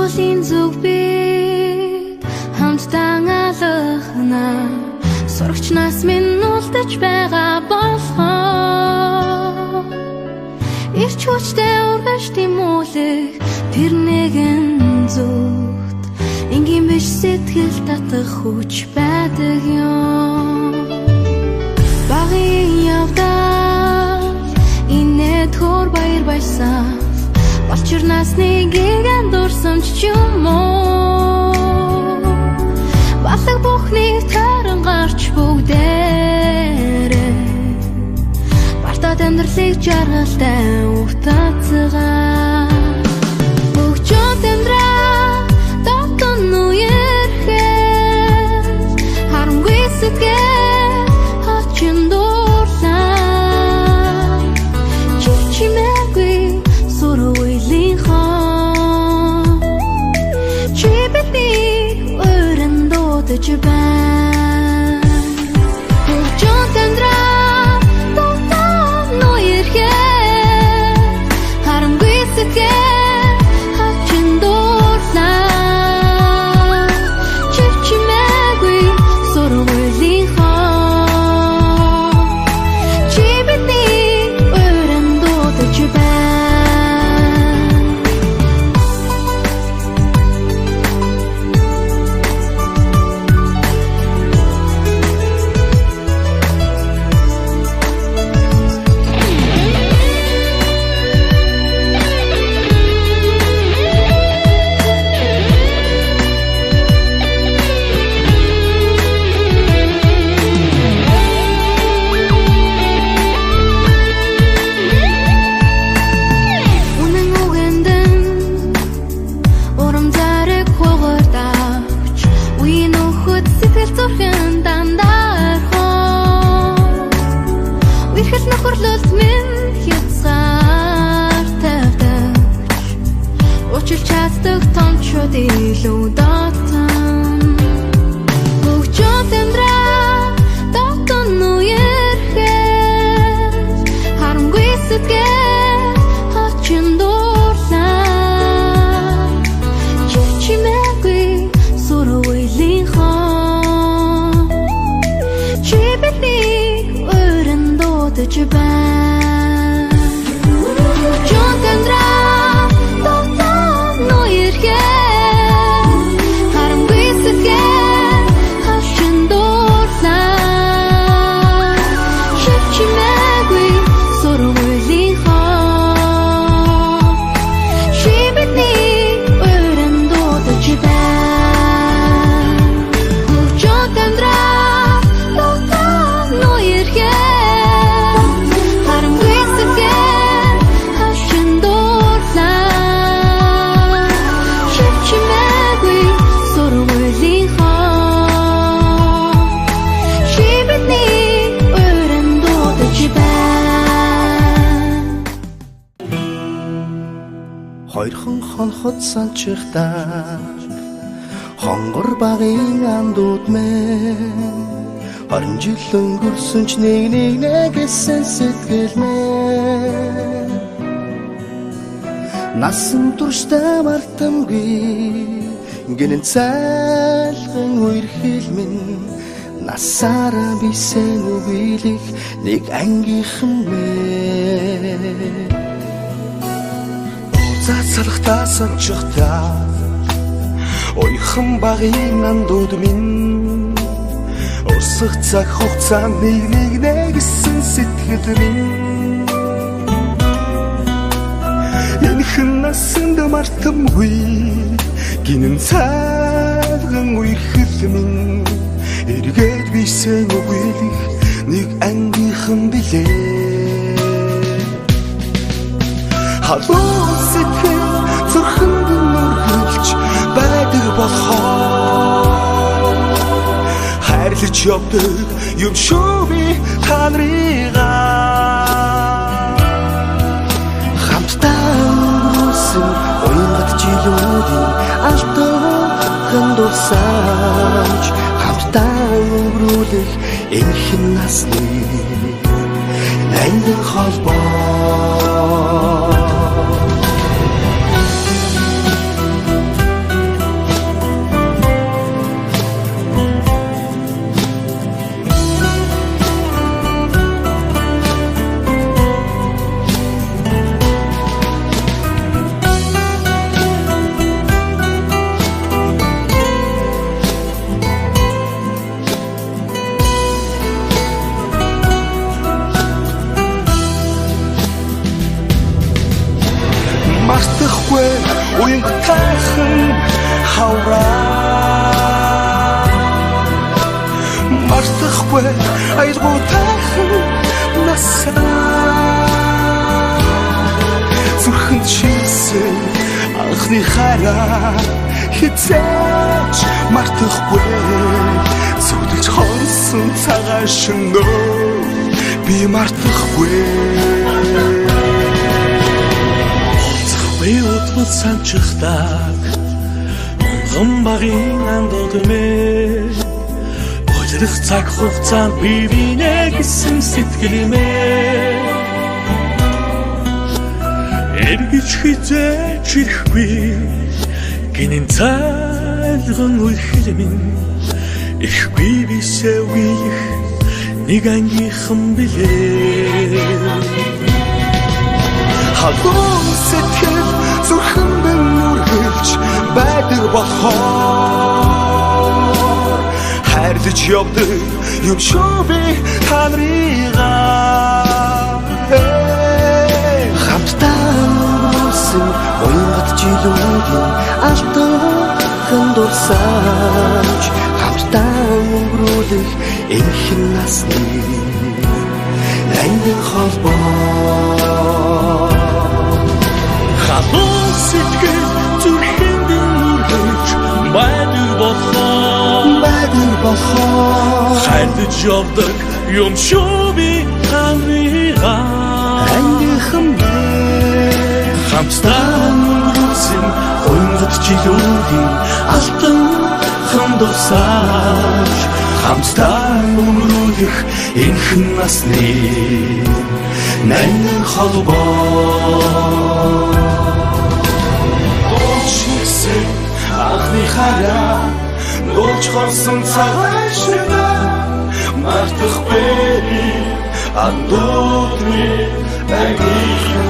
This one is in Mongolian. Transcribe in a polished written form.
Уулийн зүг би хамтдаа алхана сурагч нас минь үлдэж байгаа болохоор ирч хүчтэй ургаш тэмүүлэх тэр нэгэн зүгт ингийн биш сэтгэл татах хүч байдаг юм. Багын явдал инээ төр баяр баясаа Болчир насны гигэн дурсамж ч юм уу Балаг бүхнийг таран гарч бүгдээрээ Бартад амьдралыг жаргалтай утацгаа Бүгчүүд амьдраа дотон үерхээр Харамгүй сэтгэл хачин дуурлаа Чичимээгүй суруулийн хон Чи бидний өрөн дуудаж байна Бүгчүүд амьдраа дотон үерхээр Харамгүй сэтгэл хачин дуурлаа Чичимээгүй суруулийн хон Чи бидний өрөн дуудаж байна Хоёрхан хонхот санчихтаа хонгор багын андууд мэн 20 жил өнгөрсөн ч нэг гэсэн сэтгэл мэн насан туршдаа мартамгүй гинэн цайлган үерхэл минь насаараа бисен үгийлэх нэг ангийнхан мэн Цацалхтаа санчихтаа ойхон багын андууд минь Урсах цаг хугацаанд нэг гэсэн сэтгэл минь Энэхэн насанд мартамгүй гинэн цайлган үерхэл минь эргээд бисен үгийлэх нэг ангийнхан билээ Халуун сэтгэл зүрхэнд нүргэлж байдаг болохоор хайрлаж явдаг юм шүү би та нарыгаа хамтдаа өнгөрсөн уянgat жилүүдийн алтан дурсамж хамтдаа өнгөрүүлэх энэхэн насны ангин холбоо Аяг тайхан хавраа мартахгүй аяг тайхан насаа зүрхэнд шилсэн анхны хараа хизээч мартахгүй зүудэлж хонсон цагаан шөнөө би мартахгүй Би утгал санчхдаг онгон багийн андуудмээ Болирх цаг хугацаанд би бинэ гэсэн сэтгэлмээ Эргэж хизээч ирэхгүй гинэн цайлган үхлэмэн ихгүй бисээ үеих нэг ангийнхан билээ Халуун сэтгэл зүрхэнд нүргэлж байдаг болохоор хайрлаж явдаг юм шүү би та нарыгаа хамтдаа өнгөрсөн уянгат жилүүдийн алтан дурсаж хамтдаа өнгөрүүлэх энхэн насны ангин холбоо Халуун сэтгэл зүрхэнд нүргэлж байдаг болохоор хайрлаж явдаг юм шүү би та нарыгаа ангийнхан хамтдаа өнгөрсөн уянгат жилүүдийн алтан дурсаж хамтдаа өнгөрүүлэх энхэн насны ангин холбоо Анхны хараа нууж хорсон цагаан шөнөө мартахгүй андуутны ангийнхан